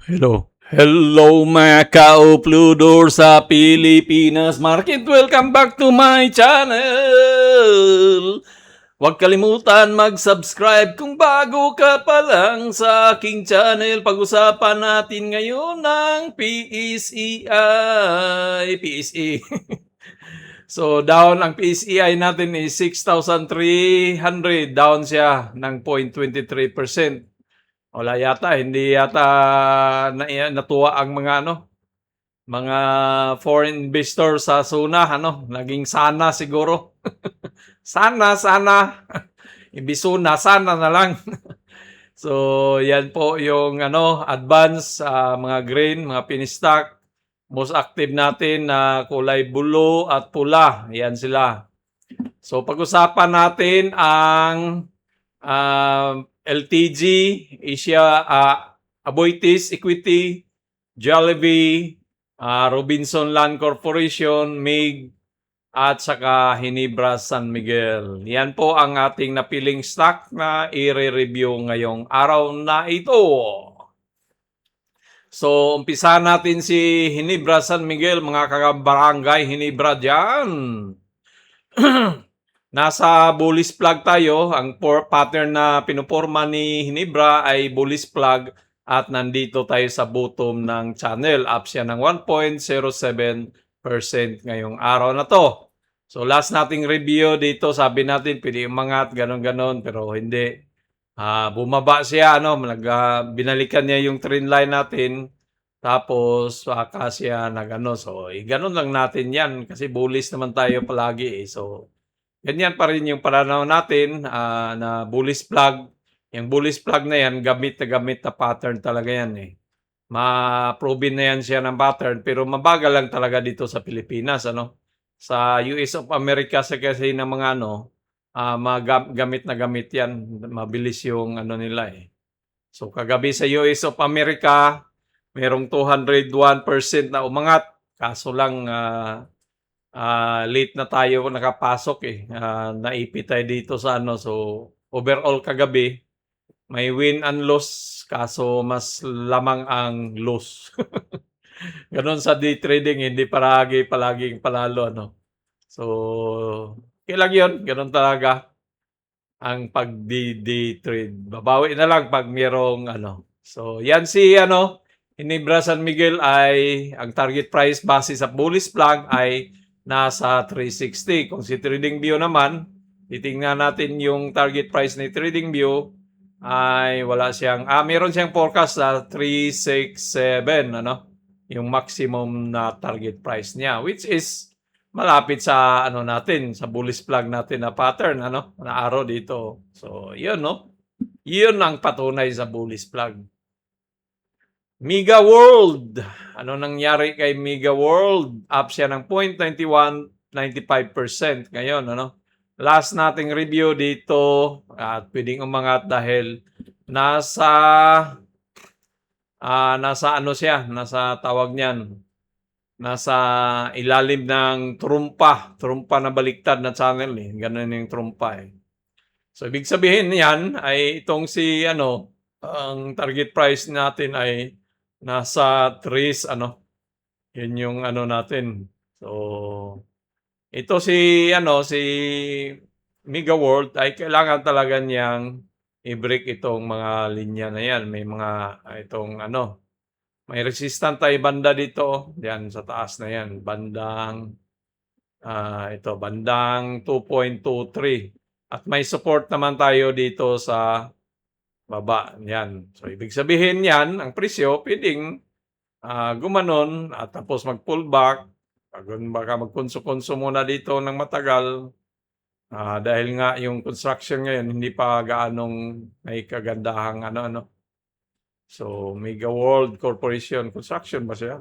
Hello. Hello mga ka-uploader sa Pilipinas Market. Welcome back to my channel. Huwag kalimutan mag-subscribe kung bago ka pa lang sa aking channel. Pag-usapan natin ngayon ng PSEI. PSE. So down ang PSEI natin is 6,300. Down siya ng 0.23%. Wala yata, hindi yata natuwa ang mga foreign investor sa Suna, naging sana siguro. Sana. Ibisuna, sana na lang. So, yan po yung advance mga green, mga pinistock. Most active natin na kulay blue at pula. Yan sila. So, pag-usapan natin ang LTG, Asia, Aboitiz Equity, Jollibee, Robinson Land Corporation, MIG, at saka Hinebra San Miguel. Yan po ang ating napiling stock na i-review ngayong araw na ito. So, umpisa natin si Hinebra San Miguel, mga kabarangay Hinebra dyan. Nasa bullish flag tayo. Ang pattern na pinuporma ni Hinebra ay bullish flag at nandito tayo sa bottom ng channel. Up siya ng 1.07% ngayong araw na to. So last nating review dito, sabi natin pwede umangat, ganon-ganon, pero hindi. Bumaba siya, binalikan niya yung trend line natin. Tapos saka siya so ganon lang natin yan kasi bullish naman tayo palagi So ganyan pa rin yung pananaw natin na bullish flag. Yung bullish flag na yan, gamit na pattern talaga yan Ma-proven na yan siya ng pattern pero mabagal lang talaga dito sa Pilipinas. Sa US of America kasi ng mga gamit na gamit yan. Mabilis yung nila So kagabi sa US of America, merong 201% na umangat. Kaso lang late na tayo nakapasok naipit tayo dito sa So overall kagabi may win and loss kaso mas lamang ang loss. Ganon sa day trading, hindi palaging panalo So kailang yun, ganon talaga ang pag-day trade. Babawi na lang pag merong So yan si Hinebra San Miguel ay ang target price base sa bullish flag ay nasa 360. Kung si TradingView naman, titingnan natin yung target price ni TradingView ay wala siyang, meron siyang forecast sa 367, yung maximum na target price niya, which is malapit sa natin, sa bullish flag natin na pattern, na araw dito. So, yun, Yun ang patunay sa bullish flag. Mega World. Ano nangyari kay Mega World? Up siya ng 0.95% ngayon, Last nating review dito at pwedeng umangat dahil nasa nasa tawag niyan. Nasa ilalim ng trumpa na baliktad na channel Ganun yung trumpa So ibig sabihin niyan ay itong si ang target price natin ay nasa 3 yun yung natin. So ito si Mega World ay kailangan talaga niyang i-break itong mga linya na yan. May mga may resistant tayo banda dito. Yan sa taas na yan. Bandang bandang 2.23. At may support naman tayo dito sa baba. Yan. So ibig sabihin yan, ang presyo pwedeng gumanon at tapos mag-pullback. Baka magkonso-konso muna dito ng matagal. Dahil nga yung construction ngayon hindi pa gaanong may kagandahang So, Mega World Corporation Construction ba siya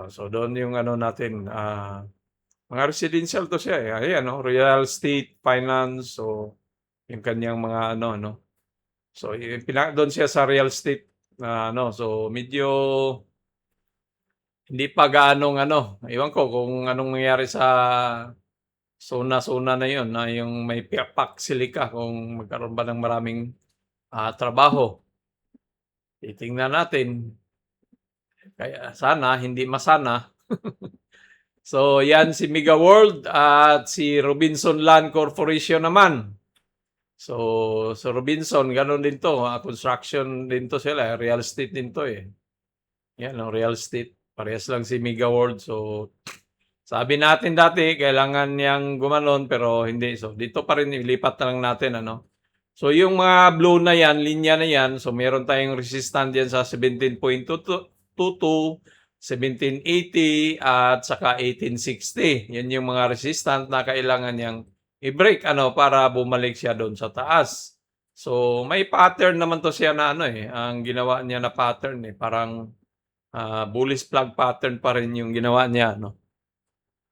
so doon yung natin mga residential to siya Ayan real estate, finance, so yung kanyang mga So doon siya sa real estate so medyo hindi pa gaanong ewan ko kung anong nangyari sa zona na yun na yung may pack silica kung magkaroon ba ng maraming trabaho. titingnan natin. Kaya sana hindi masana. So, 'yan si Mega World at si Robinson Land Corporation naman. So, sa Robinson gano'n din 'to, construction din 'to sila, real estate din 'to, eh. 'Yan, oh, real estate. Parehas lang si Mega World. So, sabi natin dati kailangan niyang gumanon pero hindi. So, dito pa rin ilipat na lang natin ano. So, yung mga blue na 'yan, linya na 'yan, so meron tayong resistance diyan sa 17.22, 1780 at saka 1860. 'Yan yung mga resistance na kailangan niyang i-break ano para bumalik siya doon sa taas. So, may pattern naman 'to siya na ano, eh, ang ginawa niya na pattern, eh, parang, bullish flag pattern pa rin yung ginawa niya 'no.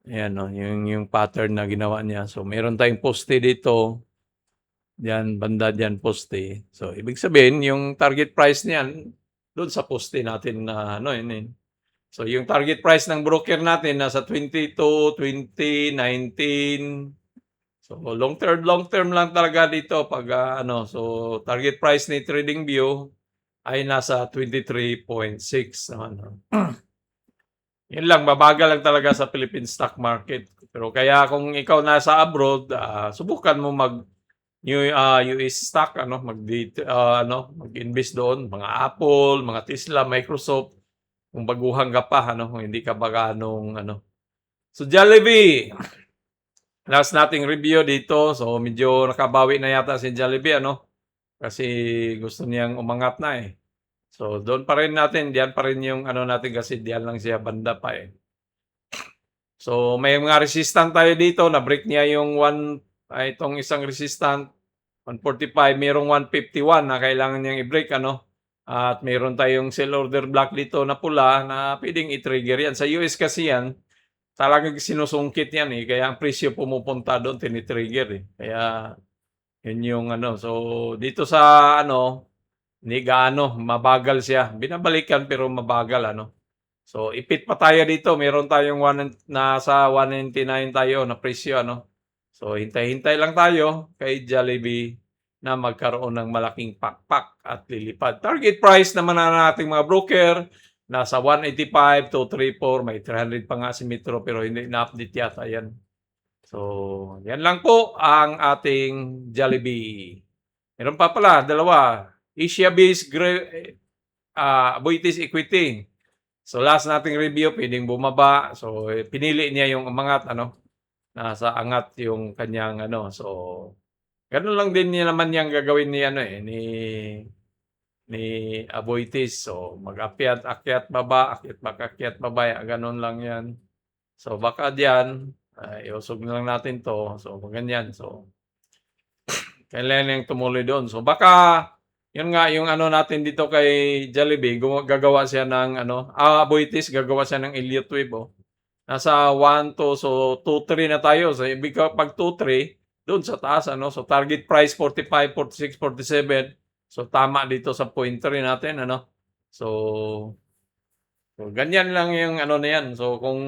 Ayan 'no, yung pattern na ginawa niya. So, meron tayong poste dito, diyan banda diyan poste. So, ibig sabihin yung target price niyan do'n sa poste natin na ano, yun, eh. So, yung target price ng broker natin nasa 22, 20, 19. So, long term lang talaga dito 'pag, ano, so target price ni TradingView ay nasa 23.6 naman 'no. Yun lang, mabagal lang talaga sa Philippine stock market. Pero kaya kung ikaw nasa abroad, subukan mo US stock ano, ano, mag-invest doon, mga Apple, mga Tesla, Microsoft, kung baguhan ka pa ano, kung hindi ka pa gaanong ano. So Jollibee, last nating review dito, so medyo nakabawi na yata si Jollibee ano, kasi gusto niyang umangat na, eh. So doon pa rin natin, diyan pa rin yung ano natin kasi diyan lang siya banda pa, eh. So may mga resistant tayo dito, na-break niya yung itong isang resistant, 145, merong 151 na kailangan niyang i-break ano, at meron tayong sell order block dito na pula na puwedeng i-trigger 'yan. Sa US kasi 'yan, talagang sinusungkit 'yan, eh, kaya ang presyo pumupunta do'n tini-trigger, eh. Kaya 'yun yung ano, so dito sa ano, hindi gaano, mabagal siya. Binabalikan pero mabagal ano. So ipit pa tayo dito, meron tayong nasa 199 tayo na presyo ano. So hintay-hintay lang tayo kay Jollibee na magkaroon ng malaking pakpak at lilipad. Target price naman ng ating mga broker nasa 185, 234, may 300 pa nga si Metro pero hindi na-update yata 'yan. So, 'yan lang po ang ating Jollibee. Meron pa pala, dalawa, Asia-based Aboitiz Equity. So, last nating review puwedeng bumaba. So, pinili niya yung umangat ano, nasa angat yung kanyang ano. So, gano'n lang din niya naman yang gagawin ni ano, eh, ni Aboitiz. So, mag-akyat, akyat, baba, akyat, akyat, baba, gano'n lang 'yan. So, baka diyan, iusog na lang natin 'to. So, ganyan. So, kailangan niyang tumuloy doon. So, baka yun nga yung ano natin dito kay Jollibee, gagawa siya ng ano, Aboitiz gagawa siya ng Elliott wave, oh. Nasa 1, 2, so 2, 3 na tayo. So, ibig 'pag 2, 3 do'n sa taas ano, so target price 45, 46, 47. So, tama dito sa point 3 natin ano. So, ganyan lang yung ano na 'yan. So, kung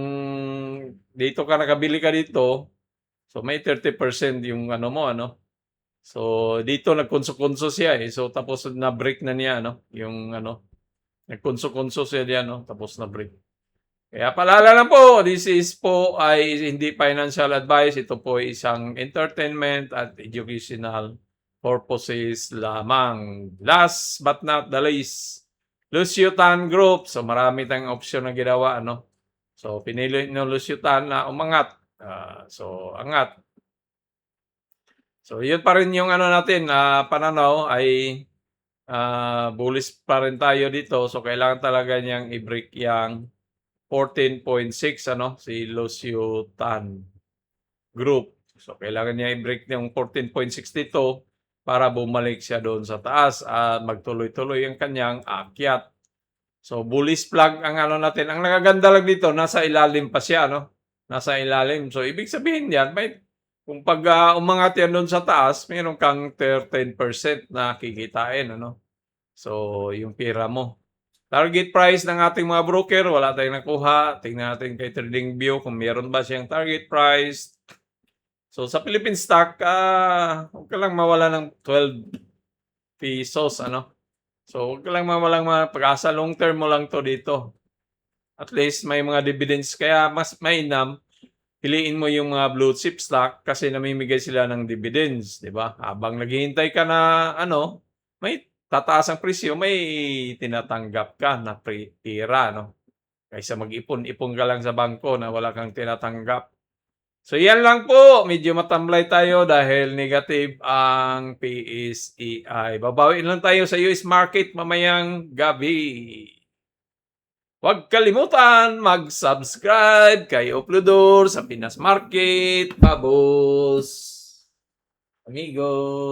dito ka nakabili ka dito, so may 30% yung ano mo ano. So, dito nagkunso-kunso siya, eh. So, tapos na-break na niya ano, yung ano, nagkunso-kunso siya diyan 'no, tapos na-break. Kaya paalala lang po, this is po ay hindi financial advice. Ito po ay isang entertainment at educational purposes lamang. Last but not the least, Lucio Tan Group. So, marami tayong option na ginawa ano. So, pinili ni Lucio Tan na umangat. So, angat. So, yun pa rin yung ano natin, pananaw ay, bullish pa rin tayo dito. So, kailangan talaga niyang i-break yang 14.6 ano, si Lucio Tan Group. So, kailangan niya i-break yung 14.6 dito para bumalik siya doon sa taas at magtuloy-tuloy ang kanyang akyat. So, bullish flag ang ano natin. Ang nakaganda lang dito, nasa ilalim pa siya, no? Nasa ilalim. So, ibig sabihin yan, kung pag umangat yan doon sa taas, meron kang 13% na kikitain, ano? So, yung pera mo. Target price ng ating mga broker, wala tayong nakuha. Tingnan natin kay TradingView kung meron ba siyang target price. So, sa Philippine stock, huwag ka lang mawala ng 12 pesos, ano? So, huwag ka lang mawalang pag-asa, long term mo lang 'to dito. At least may mga dividends kaya mas mainam piliin mo yung mga blue chip stock kasi namimigay sila ng dividends, 'di ba? Habang naghihintay ka na ano, may tataas ang presyo, may tinatanggap ka na pera 'no, kaysa mag-ipon-ipon ka lang sa bangko na wala kang tinatanggap. So, yan lang po, medyo matamlay tayo dahil negative ang PSEI. Babawi lang tayo sa US market mamayang gabi. Huwag kalimutan mag-subscribe kay Uplodor sa Pinas Market. Babos! Amigos!